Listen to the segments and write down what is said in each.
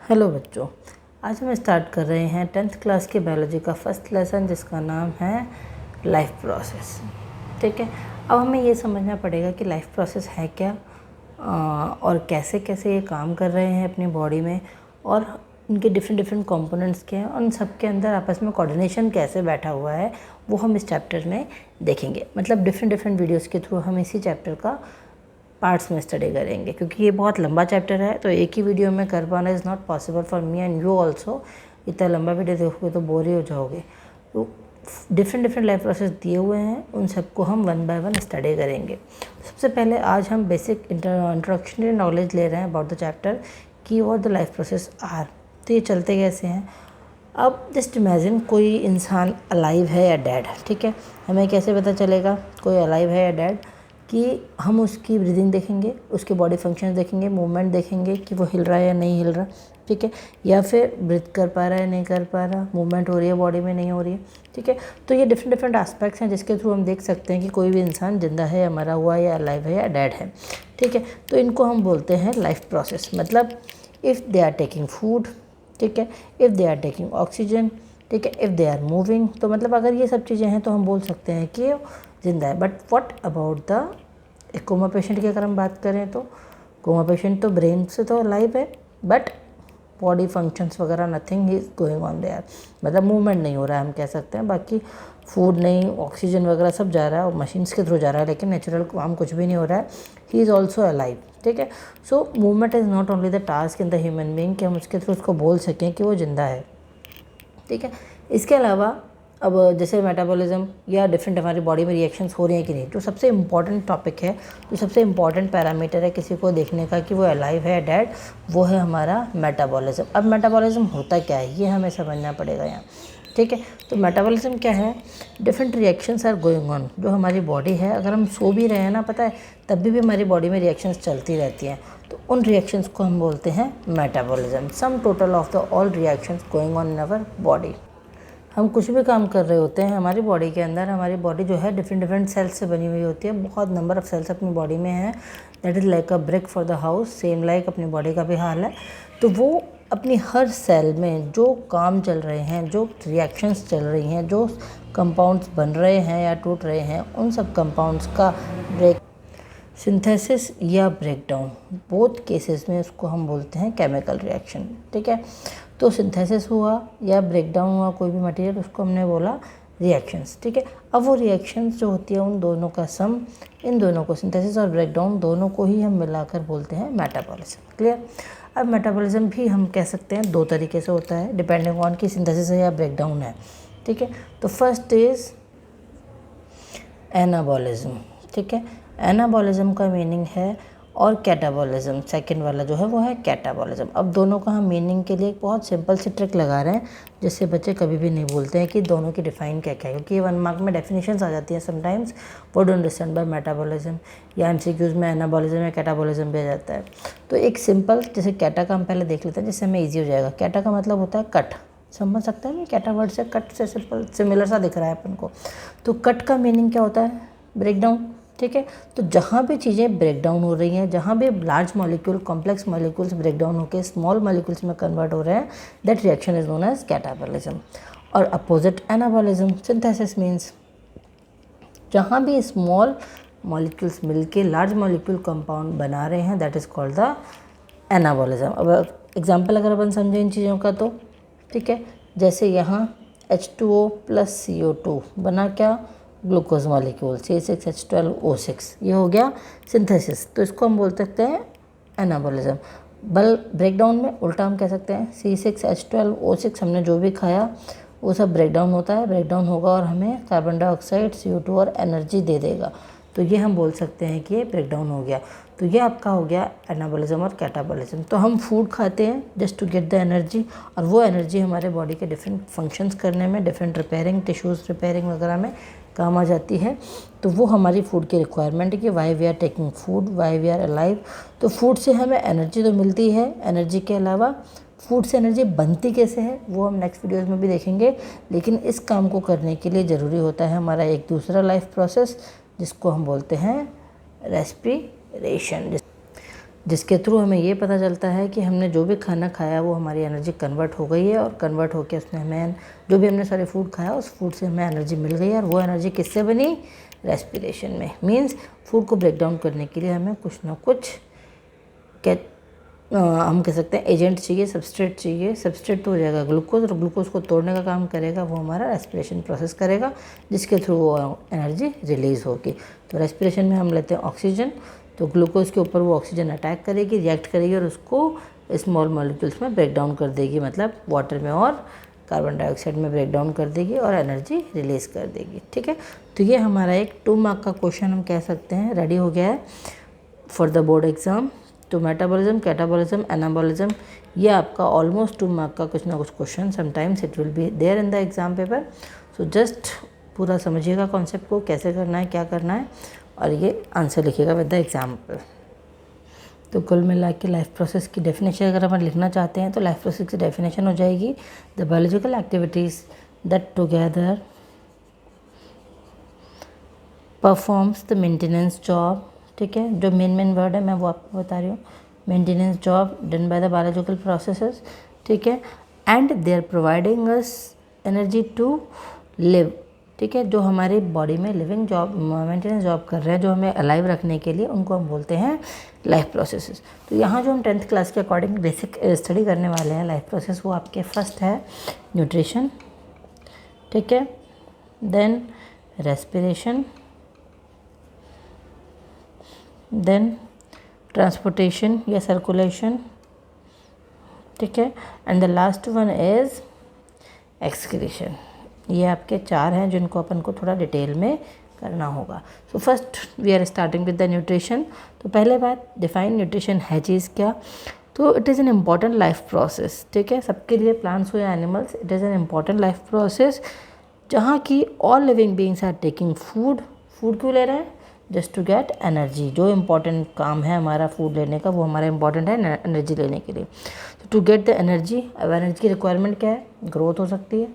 Hello बच्चों, आज हम स्टार्ट कर रहे हैं 10th क्लास की बायोलॉजी का फर्स्ट लेसन जिसका नाम है लाइफ प्रोसेस। ठीक है, अब हमें ये समझना पड़ेगा कि लाइफ प्रोसेस है क्या और कैसे कैसे ये काम कर रहे हैं अपनी बॉडी में और उनके डिफरेंट कंपोनेंट्स के हैं, उन सब के अंदर आपस में कोऑर्डिनेशन कैसे बैठा हुआ है वो हम इस चैप्टर में देखेंगे। मतलब डिफरेंट वीडियोज़ के थ्रू हम इसी चैप्टर का पार्ट्स में स्टडी करेंगे, क्योंकि ये बहुत लंबा चैप्टर है तो एक ही वीडियो में कर पाना is not possible for me and you also. इतना लंबा वीडियो देखोगे तो बोर ही हो जाओगे। तो डिफरेंट लाइफ प्रोसेस दिए हुए हैं, उन सबको हम वन बाय वन स्टडी करेंगे। सबसे पहले आज हम बेसिक इंट्रोडक्शनरी नॉलेज ले रहे हैं अबाउट द चैप्टर की और द लाइफ प्रोसेस आर। तो ये चलते कैसे हैं। अब जस्ट इमेजिन कोई इंसान अलाइव है या डेड। ठीक है, हमें कैसे पता चलेगा कोई अलाइव है या डेड कि हम उसकी ब्रीदिंग देखेंगे, उसके बॉडी फंक्शंस देखेंगे, मूवमेंट देखेंगे कि वो हिल रहा है या नहीं हिल रहा। ठीक है, या फिर ब्रीथ कर पा रहा है नहीं कर पा रहा, मूवमेंट हो रही है बॉडी में नहीं हो रही है। ठीक है, तो ये डिफरेंट एस्पेक्ट्स हैं जिसके थ्रू हम देख सकते हैं कि कोई भी इंसान जिंदा है या मरा हुआ है या अलाइव है या डेड है। ठीक है, तो इनको हम बोलते हैं लाइफ प्रोसेस। मतलब if they are taking food, ठीक है, if they are taking oxygen, ठीक है, इफ़ दे आर मूविंग, तो मतलब अगर ये सब चीज़ें हैं तो हम बोल सकते हैं कि जिंदा है। बट व्हाट अबाउट द एक कोमा पेशेंट की अगर हम बात करें तो कोमा पेशेंट तो ब्रेन से तो लाइव है बट बॉडी फंक्शंस वगैरह nothing is going on their. मतलब मूवमेंट नहीं हो रहा है हम कह सकते हैं। बाकी फूड नहीं, ऑक्सीजन वगैरह सब जा रहा है और मशीन्स के थ्रू जा रहा है, लेकिन नेचुरल काम कुछ भी नहीं हो रहा है। He is also alive. ठीक है, so movement is not only the task in the human being कि हम उसके थ्रू उसको बोल सकें कि वो जिंदा है। ठीक है, इसके अलावा अब जैसे मेटाबॉलिज्म या डिफरेंट हमारी बॉडी में रिएक्शंस हो रही हैं कि नहीं, जो सबसे इम्पॉर्टेंट टॉपिक है, जो सबसे इम्पॉर्टेंट पैरामीटर है किसी को देखने का कि वो अलाइव है डेड, वो है हमारा मेटाबॉलिज्म। अब मेटाबॉलिज्म होता क्या है ये हमें समझना पड़ेगा यहाँ। ठीक है, तो मेटाबॉलिज्म क्या है, different reactions are going on. जो हमारी बॉडी है, अगर हम सो भी रहे हैं ना, पता है, तब भी हमारी बॉडी में रिएक्शंस चलती रहती हैं, तो उन रिएक्शंस को हम बोलते हैं metabolism. Sum total of the all reactions going on in our body. हम कुछ भी काम कर रहे होते हैं हमारी बॉडी के अंदर, हमारी बॉडी जो है डिफरेंट सेल्स से बनी हुई होती है। बहुत नंबर ऑफ सेल्स अपनी बॉडी में हैं। That is like a brick for the house. Same like अपनी बॉडी का भी हाल है। तो वो अपनी हर सेल में जो काम चल रहे हैं, जो रिएक्शंस चल रही हैं, जो कंपाउंड्स बन रहे हैं या टूट रहे हैं, उन सब कंपाउंड्स का ब्रेक सिंथेसिस या ब्रेकडाउन, बोथ केसेस में उसको हम बोलते हैं केमिकल रिएक्शन। ठीक है, तो सिंथेसिस हुआ या ब्रेकडाउन हुआ कोई भी मटेरियल, उसको हमने बोला रिएक्शंस। ठीक है, अब वो रिएक्शंस जो होती है उन दोनों का सम, इन दोनों को सिंथेसिस और ब्रेकडाउन दोनों को ही हम मिलाकर बोलते हैं मेटाबॉलिज्म। क्लियर। अब मेटाबॉलिज्म भी हम कह सकते हैं दो तरीके से होता है, डिपेंडिंग ऑन कि सिंथेसिस है या ब्रेकडाउन है। ठीक है, तो फर्स्ट इज एनाबॉलिज्म। ठीक है, एनाबॉलिज्म का मीनिंग है, और कैटाबॉलिज्म सेकंड वाला जो है वो है कैटाबॉलिज्म। अब दोनों का हम मीनिंग के लिए एक बहुत सिंपल सी ट्रिक लगा रहे हैं, जिससे बच्चे कभी भी नहीं बोलते हैं कि दोनों की डिफाइन क्या क्या है, क्योंकि ये 1 मार्क में डेफिनेशंस आ जाती हैं समटाइम्स। वो डोंट अंडरस्टैंड बाय मेटाबॉलिज्म, या एमसीक्यूज में एनाबॉलिज्म या कैटाबॉलिज्म भी आ जाता है। तो एक सिंपल जैसे कैटा का हम पहले देख लेते हैं, जिससे हमें ईजी हो जाएगा। कैटा का मतलब होता है कट, समझ सकते हैं। कैटा वर्ड से कट से सिमिलर सा दिख रहा है अपन को। तो कट का मीनिंग क्या होता है, ब्रेकडाउन। ठीक है, तो जहाँ भी चीज़ें ब्रेकडाउन हो रही हैं, जहाँ भी large molecule, complex molecules breakdown होकर स्मॉल मॉलिक्यूल्स में कन्वर्ट हो रहे हैं, that reaction is known as catabolism. और अपोजिट एनाबॉलिज्म, सिंथेसिस मीन्स जहाँ भी स्मॉल मॉलिक्यूल्स मिलके लार्ज मॉलिक्यूल कंपाउंड बना रहे हैं, that is called the anabolism. अब एग्जाम्पल अगर अपन समझें इन चीज़ों का तो ठीक है, जैसे यहाँ H2O + CO2 बना क्या, ग्लूकोज मॉलिक्यूल C6H12O6, ये हो गया सिंथेसिस। तो इसको हम बोल सकते हैं एनाबॉलिज्म। बल ब्रेकडाउन में उल्टा हम कह सकते हैं C6H12O6, हमने जो भी खाया वो सब ब्रेकडाउन होता है, ब्रेकडाउन होगा और हमें कार्बन डाइऑक्साइड, CO2 और एनर्जी दे देगा। तो ये हम बोल सकते हैं कि ये ब्रेकडाउन हो गया। तो ये आपका हो गया एनाबॉलिज्म और कैटाबॉलिज्म। तो हम फूड खाते हैं just to get the energy, और वो एनर्जी हमारे बॉडी के डिफरेंट फंक्शंस करने में, डिफरेंट रिपेयरिंग, टिश्यूज़ रिपेयरिंग वगैरह में काम आ जाती है। तो वो हमारी फूड की रिक्वायरमेंट है कि why we are taking food, why we are alive. तो फूड से हमें एनर्जी तो मिलती है, एनर्जी के अलावा फूड से एनर्जी बनती कैसे है वो हम नेक्स्ट वीडियोज़ में भी देखेंगे। लेकिन इस काम को करने के लिए ज़रूरी होता है हमारा एक दूसरा लाइफ प्रोसेस, जिसको हम बोलते हैं रेस्पिरेशन। जिसके थ्रू हमें ये पता चलता है कि हमने जो भी खाना खाया वो हमारी एनर्जी कन्वर्ट हो गई है, और कन्वर्ट होकर उसमें हमें जो भी हमने सारे फूड खाया उस फूड से हमें एनर्जी मिल गई है। और वो एनर्जी किससे बनी? रेस्पिरेशन में। मीन्स फूड को ब्रेक डाउन करने के लिए हमें कुछ ना कुछ हम कह सकते हैं एजेंट चाहिए, सब्सट्रेट चाहिए। सब्सट्रेट तो हो जाएगा ग्लूकोज, और ग्लूकोज को तोड़ने का काम करेगा वो हमारा रेस्पिरेशन प्रोसेस करेगा, जिसके थ्रू वो एनर्जी रिलीज़ होगी। तो रेस्पिरेशन में हम लेते हैं ऑक्सीजन, तो ग्लूकोज के ऊपर वो ऑक्सीजन अटैक करेगी, रिएक्ट करेगी और उसको स्मॉल मॉलिक्यूल्स में ब्रेक डाउन कर देगी, मतलब वाटर में और कार्बन डाइऑक्साइड में ब्रेक डाउन कर देगी और एनर्जी रिलीज़ कर देगी। ठीक है, तो ये हमारा एक 2 मार्क का क्वेश्चन हम कह सकते हैं रेडी हो गया है फॉर द बोर्ड एग्ज़ाम। तो मेटाबॉलिज्म, कैटाबॉलिज्म, एनाबॉलिज्म, ये आपका ऑलमोस्ट 2 मार्क का कुछ ना कुछ question, sometimes it will be there in the exam paper. So just पूरा समझिएगा कॉन्सेप्ट को, कैसे करना है, क्या करना है, और ये आंसर लिखिएगा विद द एग्जाम्पल। तो कुल मिला के लाइफ प्रोसेस की डेफिनेशन अगर हम लिखना चाहते हैं तो लाइफ प्रोसेस की डेफिनेशन हो जाएगी the biological activities that together performs the maintenance job. ठीक है, जो मेन वर्ड है मैं वो आपको बता रही हूँ। Maintenance job done by the biological processes. ठीक है, and they are providing us energy to live. ठीक है, जो हमारी बॉडी में लिविंग जॉब, मेंटेनेंस जॉब कर रहे हैं, जो हमें अलाइव रखने के लिए, उनको हम बोलते हैं लाइफ प्रोसेसेस। तो यहाँ जो हम 10th क्लास के अकॉर्डिंग बेसिक स्टडी करने वाले हैं लाइफ प्रोसेस, वो आपके फर्स्ट है न्यूट्रिशन। ठीक है, देन रेस्पिरेशन, देन ट्रांसपोर्टेशन या सर्कुलेशन। ठीक है, and the last one is excretion. ये आपके 4 हैं जिनको अपन को थोड़ा डिटेल में करना होगा। So first we are starting with the nutrition. तो पहले बात, डिफाइन न्यूट्रिशन है चीज़ क्या? तो it is an important life process. ठीक है, सबके लिए, प्लांट्स हो या animals, it is an important life process जहाँ की all living beings are taking food. Food क्यों ले रहे हैं? Just to get energy. जो इम्पॉर्टेंट काम है हमारा फूड लेने का, वो हमारा इम्पॉर्टेंट है एनर्जी लेने के लिए। टू गेट द एनर्जी, अब एनर्जी की रिक्वायरमेंट क्या है? ग्रोथ हो सकती है,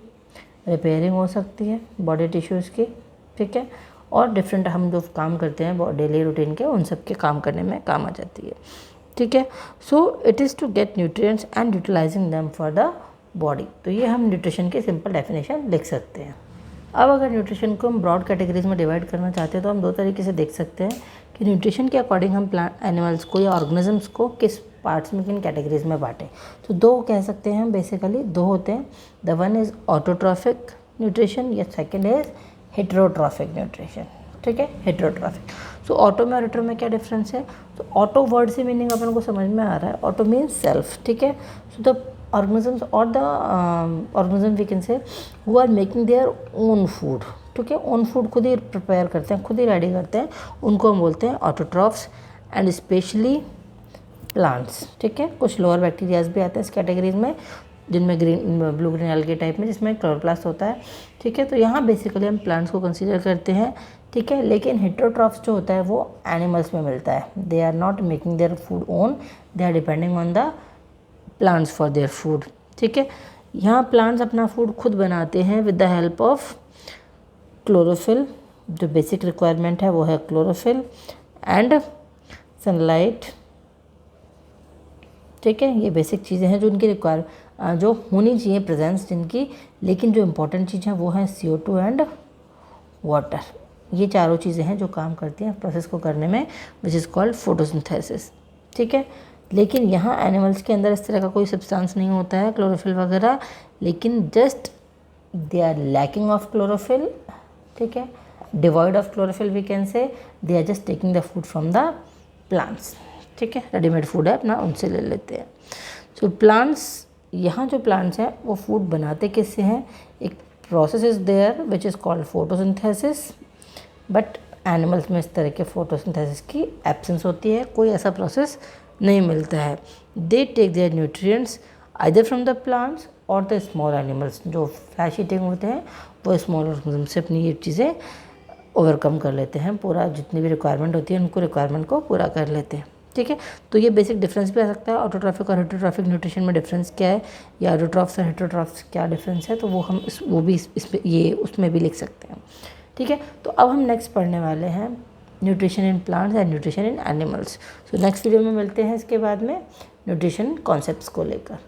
रिपेयरिंग हो सकती है बॉडी टिश्यूज़ की। ठीक है, और डिफरेंट हम जो काम करते हैं डेली रूटीन के, उन सब के काम करने में काम आ जाती है। ठीक है, so it is to get nutrients and utilising them for the body. तो ये हम न्यूट्रिशन की सिंपल डेफिनेशन लिख सकते हैं। अब अगर न्यूट्रिशन को हम ब्रॉड कैटेगरीज में डिवाइड करना चाहते हैं तो हम 2 तरीके से देख सकते हैं कि न्यूट्रिशन के अकॉर्डिंग हम प्लांट एनिमल्स को या ऑर्गेनिजम्स को किस पार्ट्स में, किन कैटेगरीज में बांटें। तो 2 कह सकते हैं हम, बेसिकली 2 होते हैं। The one is autotrophic nutrition या सेकेंड इज़ हेटेरोट्रॉफिक न्यूट्रिशन। ठीक है, हेटेरोट्रॉफिक। सो ऑटो में और हेटेरो में क्या डिफरेंस है? तो ऑटो वर्ड से मीनिंग अपन को समझ में आ रहा है। Auto means self. ठीक है, so the organisms or the organism we can say who are making their own food। ठीक है, ओन फूड खुद ही प्रिपेयर करते हैं, खुद ही रेडी करते हैं, उनको हम बोलते हैं ऑटोट्रॉफ्स, एंड स्पेशली प्लांट्स। ठीक है, कुछ लोअर बैक्टीरियाज भी आते हैं इस कैटेगरीज में, जिनमें ब्लू ग्रीन एल्गी टाइप में, जिसमें क्लोरोप्लास्ट होता है। ठीक है, तो यहाँ बेसिकली हम प्लांट्स को कंसीडर करते हैं। ठीक है, लेकिन हेटेरोट्रॉफ्स जो होता है वो एनिमल्स में मिलता है। They are not making their food own, they are depending on the plants for their food. ठीक है, यहाँ प्लांट्स अपना फूड खुद बनाते हैं with the help of chlorophyll. जो बेसिक रिक्वायरमेंट है वो है क्लोरोफिल एंड सनलाइट। ठीक है, ये बेसिक चीज़ें हैं जो उनकी जो होनी चाहिए प्रेजेंस जिनकी, लेकिन जो इम्पोर्टेंट चीज़ है वो है CO2 एंड वाटर। ये चारों चीज़ें हैं जो काम करती हैं प्रोसेस को करने में, विच इज़ कॉल्ड फोटोसिंथेसिस। ठीक है, लेकिन यहाँ एनिमल्स के अंदर इस तरह का कोई सब्सटेंस नहीं होता है, क्लोरोफिल वगैरह, लेकिन just they are lacking of chlorophyll. ठीक है, devoid of chlorophyll we can say, they are just taking the food from the plants. ठीक है, रेडीमेड फूड है अपना, उनसे ले लेते हैं। सो प्लांट्स, यहाँ जो प्लांट्स हैं वो फूड बनाते किससे हैं? एक process is there which is called photosynthesis, but animals में इस तरह के फोटोसिंथेसिस की एब्सेंस होती है, कोई ऐसा प्रोसेस नहीं मिलता है। They take their nutrients either from the plants और द स्मॉल एनिमल्स। जो फ्लैश ईटिंग होते हैं वो स्मॉल ऑर्गेनिज्म से अपनी ये चीज़ें ओवरकम कर लेते हैं, पूरा जितनी भी रिक्वायरमेंट होती है उनको रिक्वायरमेंट को पूरा कर लेते हैं। ठीक है, तो ये बेसिक डिफरेंस भी आ सकता है। ऑटोट्रॉफिक और हेटेरोट्रॉफिक न्यूट्रिशन में डिफरेंस क्या है, या ऑटोट्रॉफ्स और हेटेरोट्रॉफ्स क्या डिफरेंस है, तो वो हम वो भी इसमें ये उसमें भी लिख सकते हैं। ठीक है, तो अब हम नेक्स्ट पढ़ने वाले हैं nutrition in plants and nutrition in animals. So next video में मिलते हैं इसके बाद में न्यूट्रिशन कॉन्सेप्ट्स को लेकर।